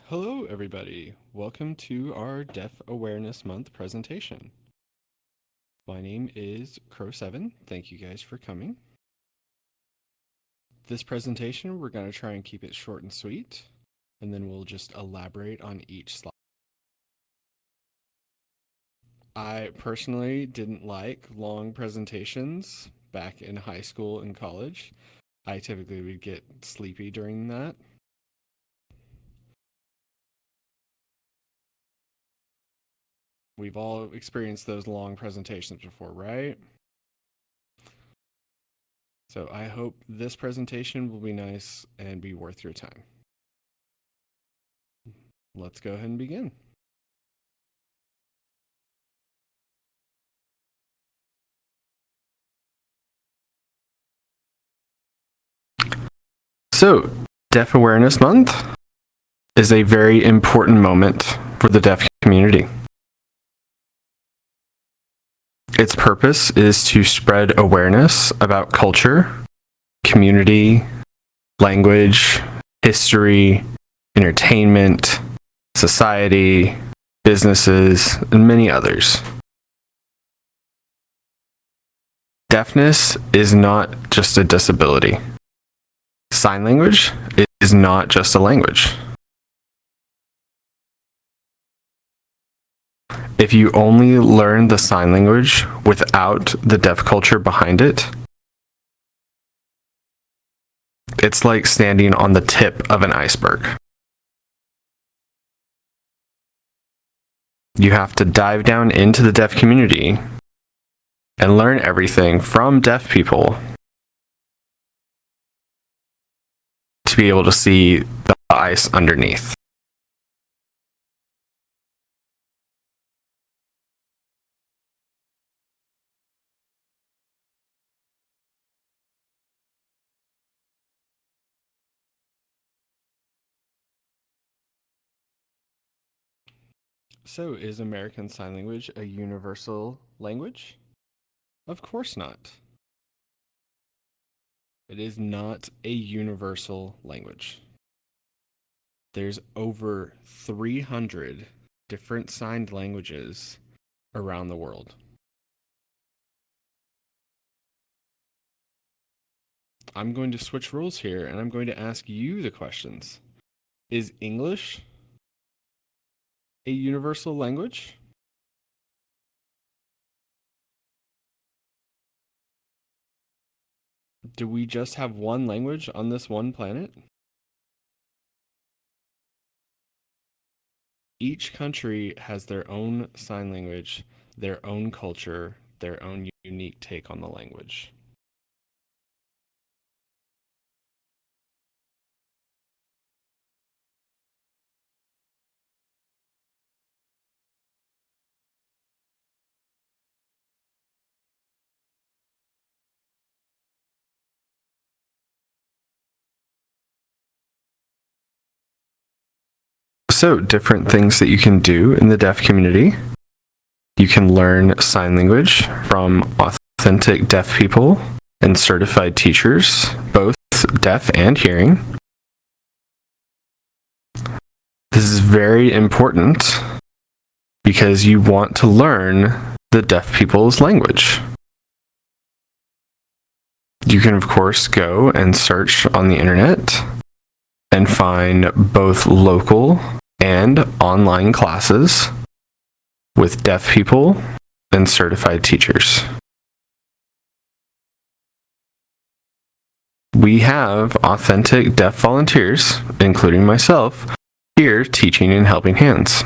Hello, everybody. Welcome to our Deaf Awareness Month presentation. My name is Crow7. Thank you guys for coming. This presentation, we're going to try and keep it short and sweet, and then we'll just elaborate on each slide. I personally didn't like long presentations back in high school and college. I typically would get sleepy during that. We've all experienced those long presentations before, right? So I hope this presentation will be nice and be worth your time. Let's go ahead and begin. So, Deaf Awareness Month is a very important moment for the deaf community. Its purpose is to spread awareness about culture, community, language, history, entertainment, society, businesses, and many others. Deafness is not just a disability. Sign language is not just a language. If you only learn the sign language without the deaf culture behind it, it's like standing on the tip of an iceberg. You have to dive down into the deaf community and learn everything from deaf people to be able to see the ice underneath. So, is American Sign Language a universal language? Of course not. It is not a universal language. There's over 300 different signed languages around the world. I'm going to switch roles here and I'm going to ask you the questions. Is English a universal language? Do we just have one language on this one planet? Each country has their own sign language, their own culture, their own unique take on the language. So, different things that you can do in the deaf community. You can learn sign language from authentic deaf people and certified teachers, both deaf and hearing. This is very important because you want to learn the deaf people's language. You can, of course, go and search on the internet and find both local and online classes with deaf people and certified teachers. We have authentic deaf volunteers, including myself, here teaching and helping hands.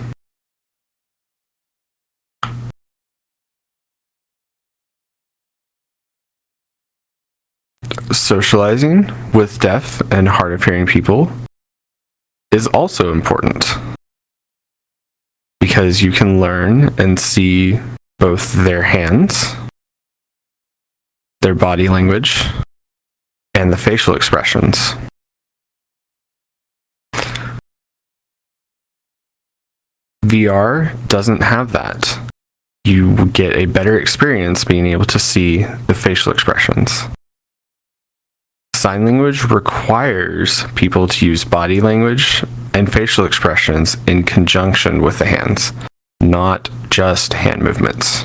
Socializing with deaf and hard of hearing people is also important because you can learn and see both their hands, their body language, and the facial expressions. VR doesn't have that. You get a better experience being able to see the facial expressions. Sign language requires people to use body language and facial expressions in conjunction with the hands, not just hand movements.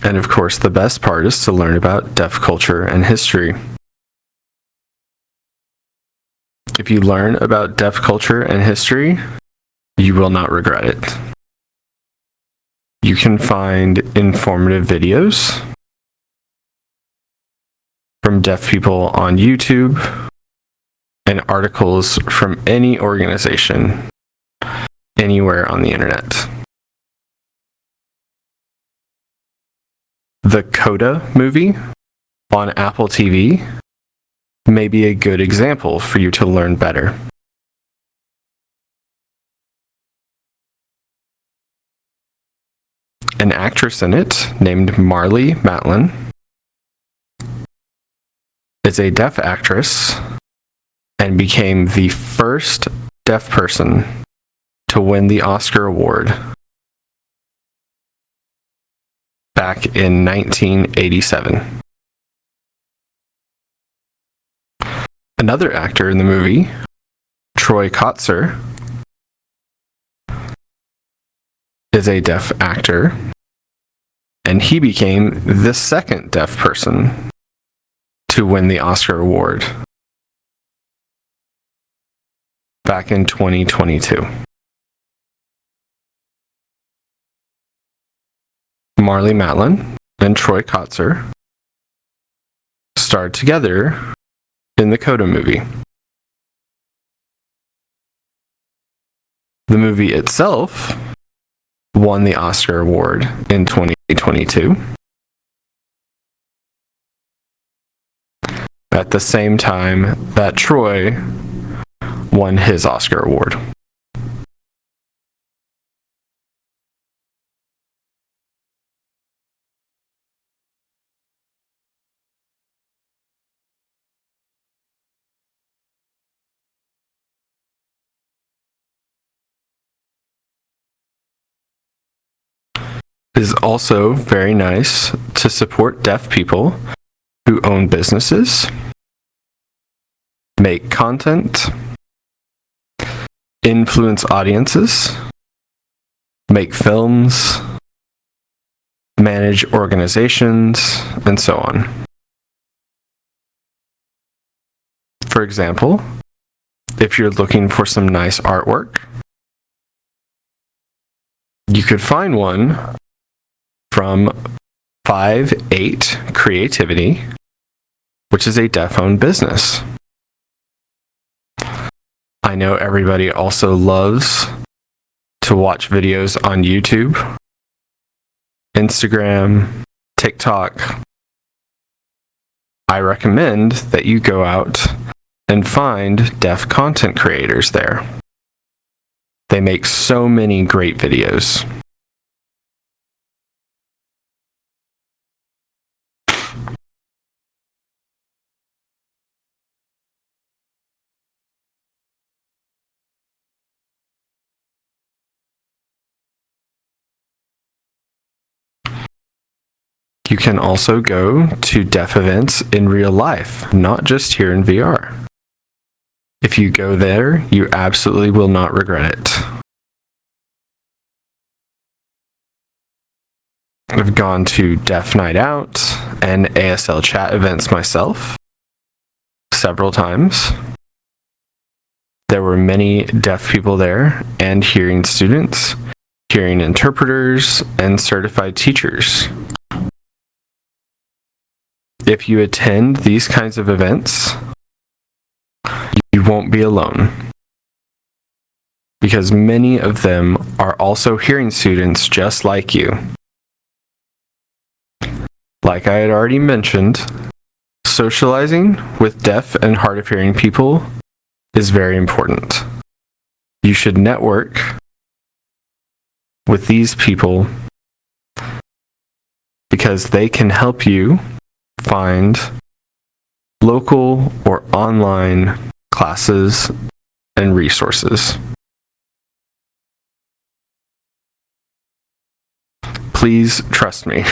And of course, the best part is to learn about deaf culture and history. If you learn about deaf culture and history, you will not regret it. You can find informative videos from deaf people on YouTube and articles from any organization anywhere on the internet. The Coda movie on Apple TV may be a good example for you to learn better. An actress in it named Marlee Matlin is a deaf actress and became the first deaf person to win the Oscar award back in 1987. Another actor in the movie, Troy Kotsur, is a deaf actor, and he became the second deaf person to win the Oscar award back in 2022. Marlee Matlin and Troy Kotsur starred together in the Coda movie. The movie itself won the Oscar award in 2022. At the same time that Troy won his Oscar award. It is also very nice to support deaf people who own businesses, make content, influence audiences, make films, manage organizations, and so on. For example, if you're looking for some nice artwork, you could find one from 5/8 Creativity, which is a deaf-owned business. I know everybody also loves to watch videos on YouTube, Instagram, TikTok. I recommend that you go out and find deaf content creators there. They make so many great videos. You can also go to deaf events in real life, not just here in VR. If you go there, you absolutely will not regret it. I've gone to Deaf Night Out and ASL chat events myself several times. There were many deaf people there and hearing students, hearing interpreters, and certified teachers. If you attend these kinds of events, you won't be alone, because many of them are also hearing students just like you. Like I had already mentioned, socializing with deaf and hard of hearing people is very important. You should network with these people because they can help you find local or online classes and resources. Please trust me.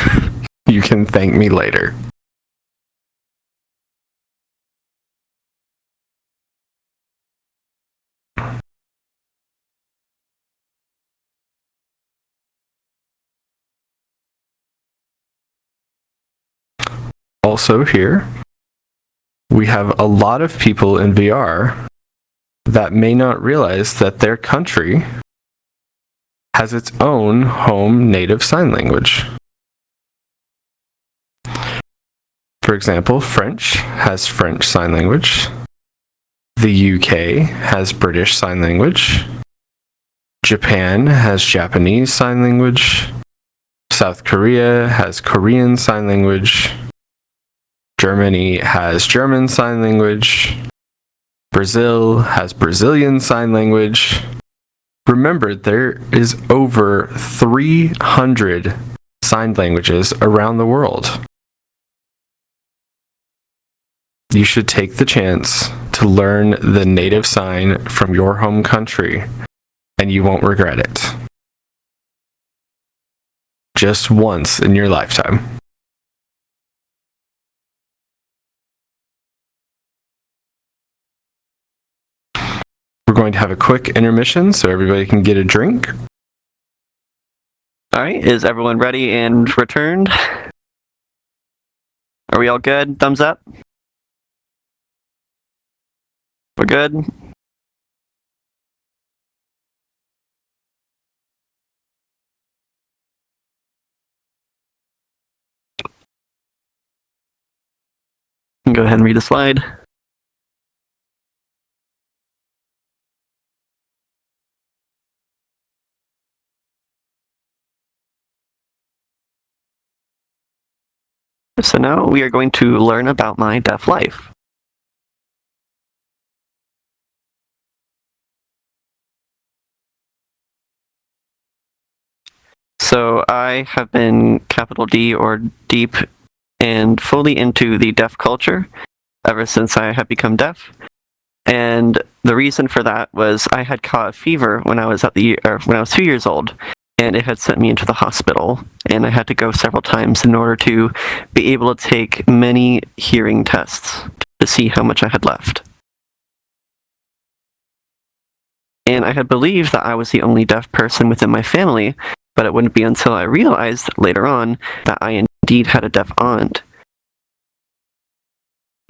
You can thank me later. Also here, we have a lot of people in VR that may not realize that their country has its own home native sign language. For example, French has French Sign Language. The UK has British Sign Language. Japan has Japanese Sign Language. South Korea has Korean Sign Language. Germany has German Sign Language. Brazil has Brazilian Sign Language. Remember, there is over 300 sign languages around the world. You should take the chance to learn the native sign from your home country, and you won't regret it. Just once in your lifetime. We're going to have a quick intermission so everybody can get a drink. All right, is everyone ready and returned? Are we all good? Thumbs up? We're good? Go ahead and read the slide. So now we are going to learn about my deaf life. So I have been capital D or deep and fully into the deaf culture ever since I have become deaf. And the reason for that was I had caught a fever when I was 2 years old, and it had sent me into the hospital, and I had to go several times in order to be able to take many hearing tests to see how much I had left. And I had believed that I was the only deaf person within my family, but it wouldn't be until I realized later on that I indeed had a deaf aunt.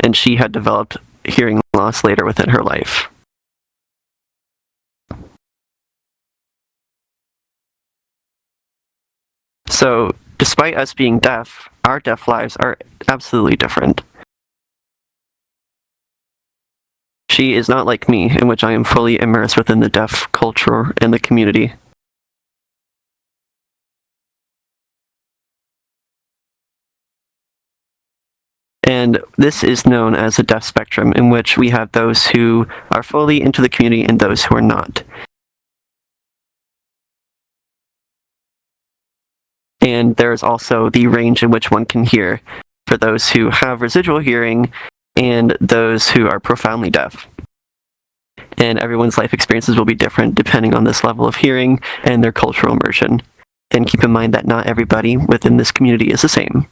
And she had developed hearing loss later within her life. So, despite us being deaf, our deaf lives are absolutely different. She is not like me, in which I am fully immersed within the deaf culture and the community. And this is known as a deaf spectrum, in which we have those who are fully into the community and those who are not. And there's also the range in which one can hear for those who have residual hearing and those who are profoundly deaf. And everyone's life experiences will be different depending on this level of hearing and their cultural immersion. And keep in mind that not everybody within this community is the same.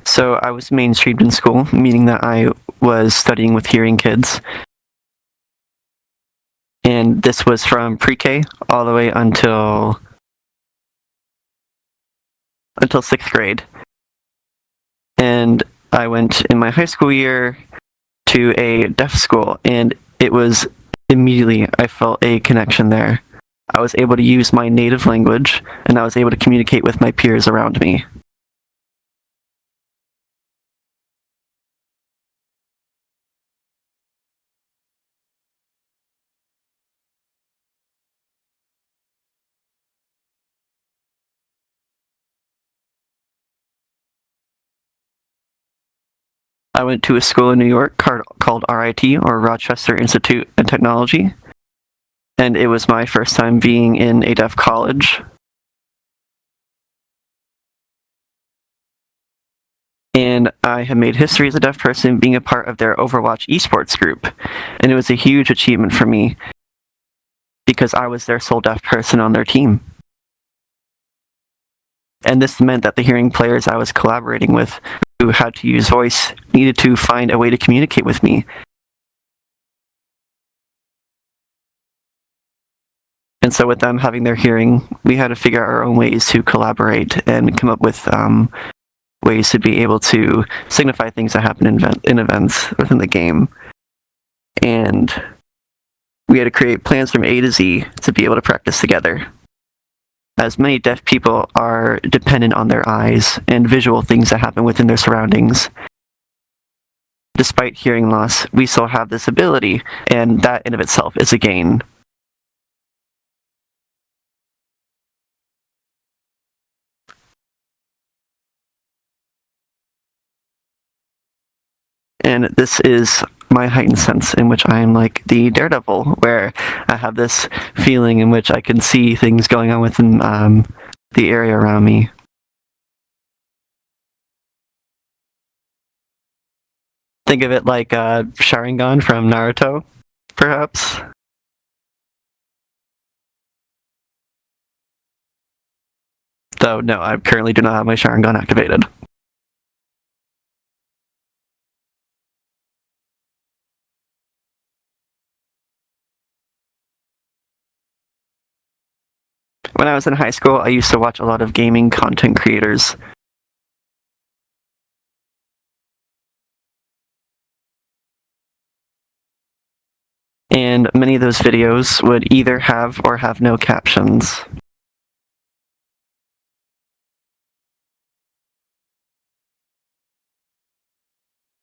So I was mainstreamed in school, meaning that I was studying with hearing kids. And this was from pre-K all the way until 6th grade. And I went in my high school year to a deaf school, and it was immediately, I felt a connection there. I was able to use my native language, and I was able to communicate with my peers around me. I went to a school in New York called RIT, or Rochester Institute of Technology. and it was my first time being in a deaf college. And I have made history as a deaf person being a part of their Overwatch esports group. And it was a huge achievement for me because I was their sole deaf person on their team. And this meant that the hearing players I was collaborating with who had to use voice needed to find a way to communicate with me. And so with them having their hearing, we had to figure out our own ways to collaborate and come up with ways to be able to signify things that happen in events within the game. And we had to create plans from A to Z to be able to practice together. As many deaf people are dependent on their eyes and visual things that happen within their surroundings. Despite hearing loss, we still have this ability, and that in of itself is a gain. And this is my heightened sense in which I am like the daredevil, where I have this feeling in which I can see things going on within the area around me. Think of it like Sharingan from Naruto, perhaps. Though, no, I currently do not have my Sharingan activated. When I was in high school, I used to watch a lot of gaming content creators. And many of those videos would either have or have no captions.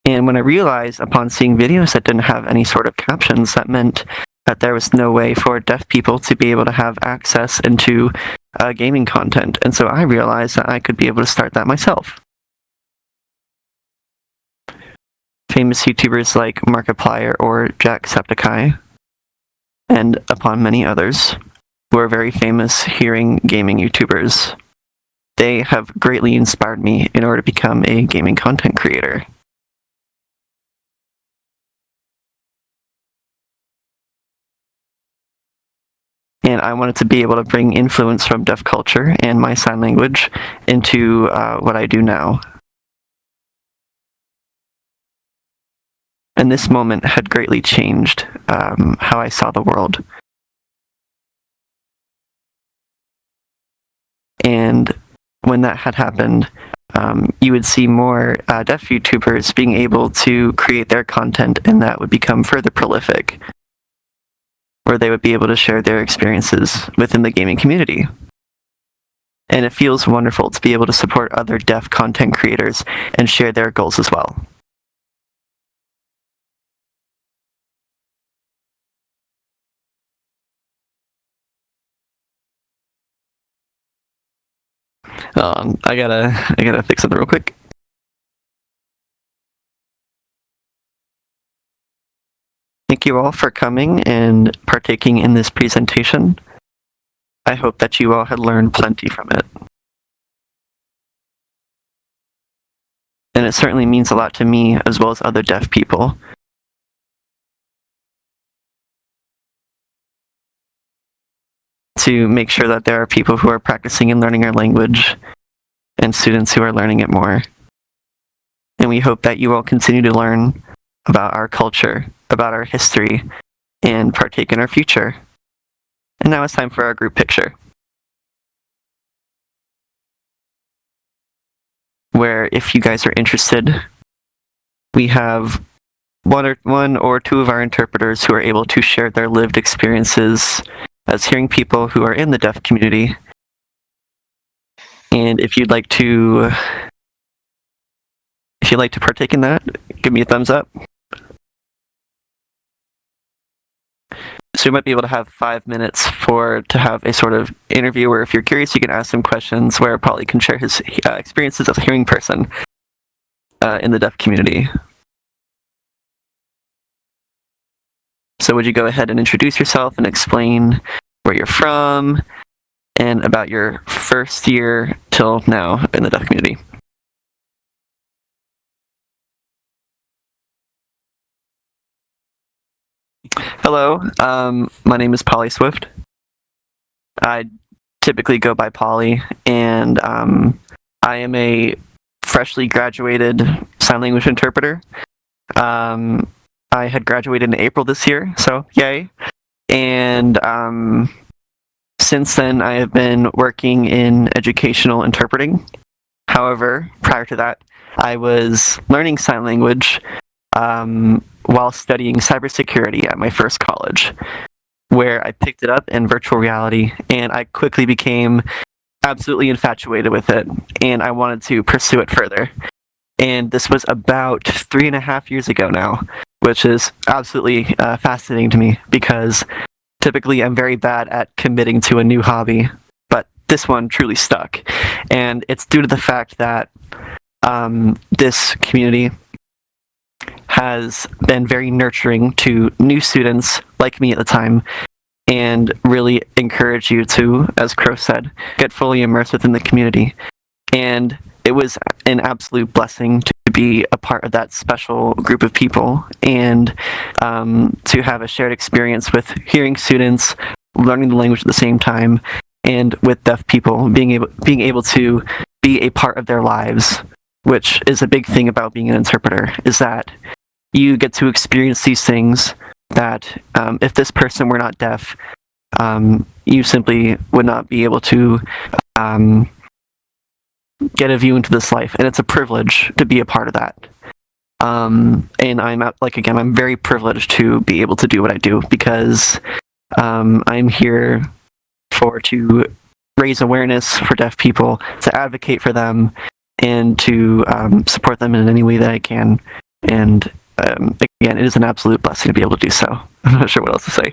And when I realized upon seeing videos that didn't have any sort of captions, that meant that there was no way for deaf people to be able to have access into gaming content. And so I realized that I could be able to start that myself. Famous YouTubers like Markiplier or Jacksepticeye, and upon many others, who are very famous hearing gaming YouTubers. They have greatly inspired me in order to become a gaming content creator. And I wanted to be able to bring influence from deaf culture and my sign language into what I do now. And this moment had greatly changed how I saw the world. And when that had happened, you would see more deaf YouTubers being able to create their content, and that would become further prolific, where they would be able to share their experiences within the gaming community. And it feels wonderful to be able to support other deaf content creators and share their goals as well. I gotta fix something real quick. Thank you all for coming and partaking in this presentation. I hope that you all had learned plenty from it. And it certainly means a lot to me as well as other deaf people. To make sure that there are people who are practicing and learning our language and students who are learning it more. And we hope that you all continue to learn about our culture, about our history, and partake in our future. And now it's time for our group picture, where if you guys are interested, we have one or two of our interpreters who are able to share their lived experiences as hearing people who are in the deaf community. And if you'd like to partake in that, give me a thumbs up. So we might be able to have 5 minutes to have a sort of interview where if you're curious, you can ask some questions where Polly can share his experiences as a hearing person in the deaf community. So would you go ahead and introduce yourself and explain where you're from and about your first year till now in the deaf community? Hello, my name is Polyswift. I typically go by Poly, and I am a freshly graduated sign language interpreter. I had graduated in April this year, so yay. And since then, I have been working in educational interpreting. However, prior to that, I was learning sign language while studying cybersecurity at my first college, where I picked it up in virtual reality, and I quickly became absolutely infatuated with it, and I wanted to pursue it further. And this was about 3.5 years ago now, which is absolutely fascinating to me, because typically I'm very bad at committing to a new hobby, but this one truly stuck. And it's due to the fact that this community has been very nurturing to new students like me at the time, and really encourage you to, as Crow said, get fully immersed within the community. And it was an absolute blessing to be a part of that special group of people, and to have a shared experience with hearing students, learning the language at the same time, and with deaf people, being able to be a part of their lives, which is a big thing about being an interpreter, is that you get to experience these things that if this person were not deaf, you simply would not be able to get a view into this life, and it's a privilege to be a part of that. And I'm very privileged to be able to do what I do, because I'm here to raise awareness for deaf people, to advocate for them, and to support them in any way that I can. And again, it is an absolute blessing to be able to do so. I'm not sure what else to say.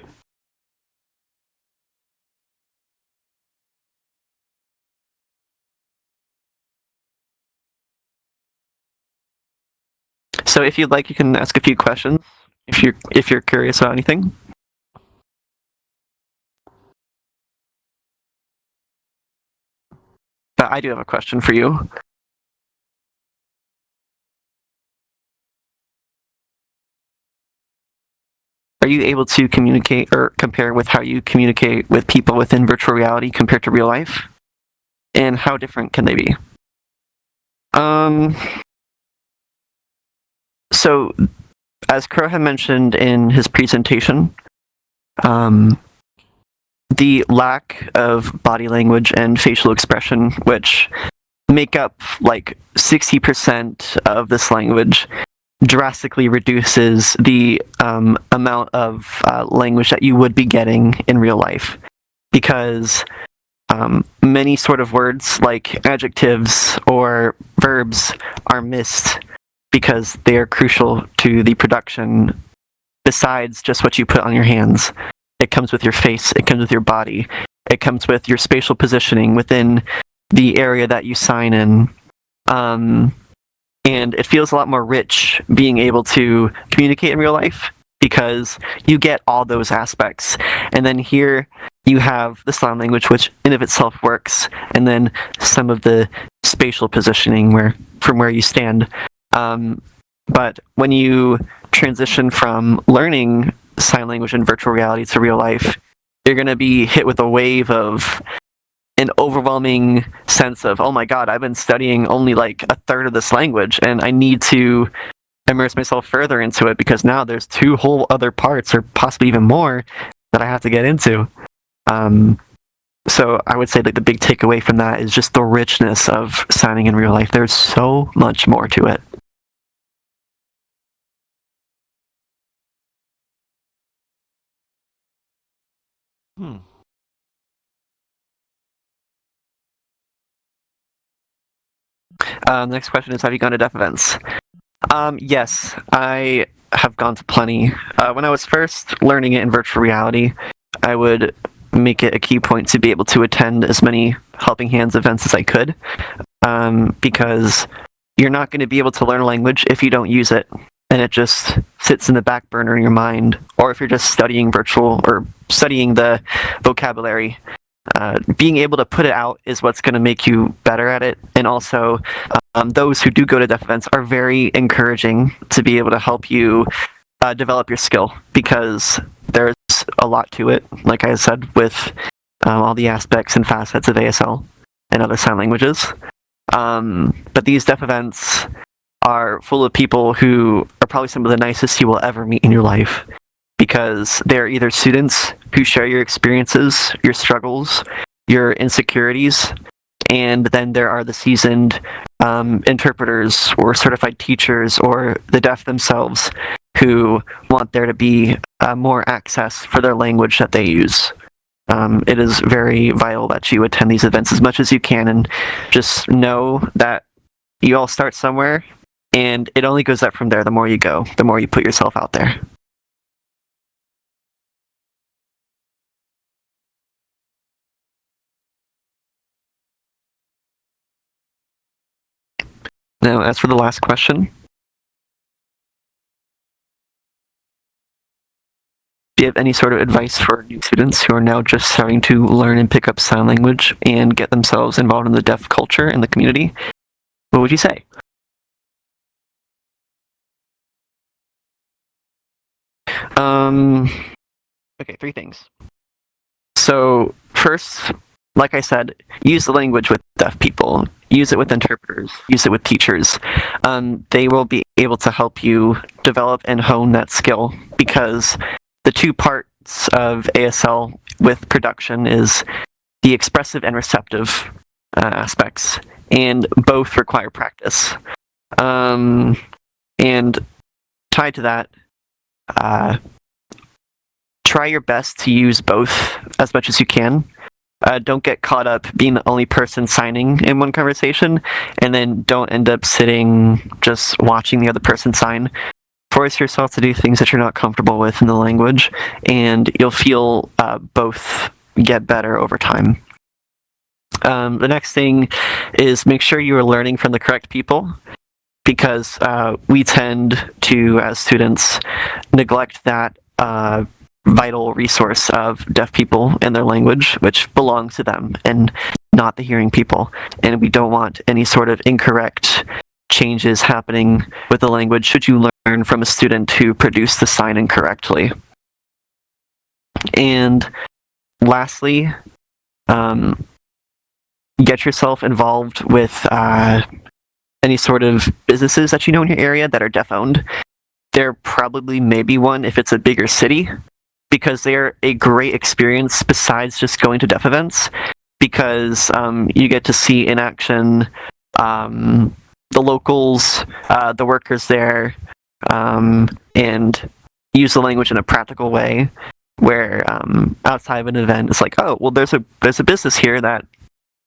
So if you'd like, you can ask a few questions if you're curious about anything. But I do have a question for you. Are you able to communicate or compare with how you communicate with people within virtual reality compared to real life? And how different can they be? So, as Crow had mentioned in his presentation, the lack of body language and facial expression, which make up like 60% of this language, drastically reduces the amount of language that you would be getting in real life, because many sort of words like adjectives or verbs are missed because they are crucial to the production. Besides just what you put on your hands, it comes with your face, it comes with your body, it comes with your spatial positioning within the area that you sign in. And it feels a lot more rich being able to communicate in real life, because you get all those aspects. And then here you have the sign language, which in of itself works, and then some of the spatial positioning from where you stand. But when you transition from learning sign language in virtual reality to real life, you're going to be hit with a wave of an overwhelming sense of, oh my god, I've been studying only like a third of this language, and I need to immerse myself further into it, because now there's 2 whole other parts, or possibly even more, that I have to get into. So I would say that the big takeaway from that is just the richness of signing in real life. There's so much more to it. Next question is, have you gone to deaf events? Yes, I have gone to plenty. When I was first learning it in virtual reality, I would make it a key point to be able to attend as many Helping Hands events as I could, because you're not going to be able to learn a language if you don't use it. and it just sits in the back burner in your mind, or if you're just studying virtual or studying the vocabulary, being able to put it out is what's going to make you better at it. And also, those who do go to deaf events are very encouraging to be able to help you develop your skill, because there's a lot to it, like I said, with all the aspects and facets of ASL and other sign languages. But these deaf events are full of people who are probably some of the nicest you will ever meet in your life, because they're either students who share your experiences, your struggles, your insecurities, and then there are the seasoned interpreters or certified teachers or the deaf themselves who want there to be more access for their language that they use. It is very vital that you attend these events as much as you can, and just know that you all start somewhere, and it only goes up from there. The more you go, the more you put yourself out there. Now, as for the last question, do you have any sort of advice for new students who are now just starting to learn and pick up sign language and get themselves involved in the deaf culture and the community? What would you say? Okay, 3 things. So first, like I said, use the language with deaf people. Use it with interpreters. Use it with teachers. They will be able to help you develop and hone that skill, because the 2 parts of ASL with production is the expressive and receptive aspects, and both require practice. And tied to that, try your best to use both as much as you can. Don't get caught up being the only person signing in one conversation, and then don't end up sitting just watching the other person sign. Force yourself to do things that you're not comfortable with in the language, and you'll feel both get better over time. The next thing is make sure you are learning from the correct people, because we tend to, as students, neglect that vital resource of deaf people and their language, which belongs to them and not the hearing people. And we don't want any sort of incorrect changes happening with the language should you learn from a student who produced the sign incorrectly. And lastly, get yourself involved with any sort of businesses that you know in your area that are deaf-owned. There probably may be one if it's a bigger city, because they're a great experience besides just going to deaf events, because you get to see in action the locals, the workers there, and use the language in a practical way, where outside of an event, it's like, oh, well, there's a business here that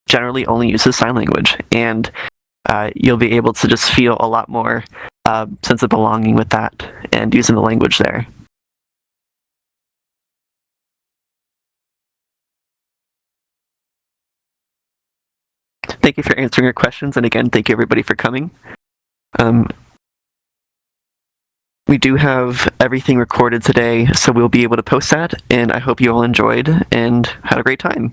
generally only uses sign language, and you'll be able to just feel a lot more sense of belonging with that and using the language there. Thank you for answering your questions, and again, thank you everybody for coming. We do have everything recorded today, so we'll be able to post that, and I hope you all enjoyed and had a great time.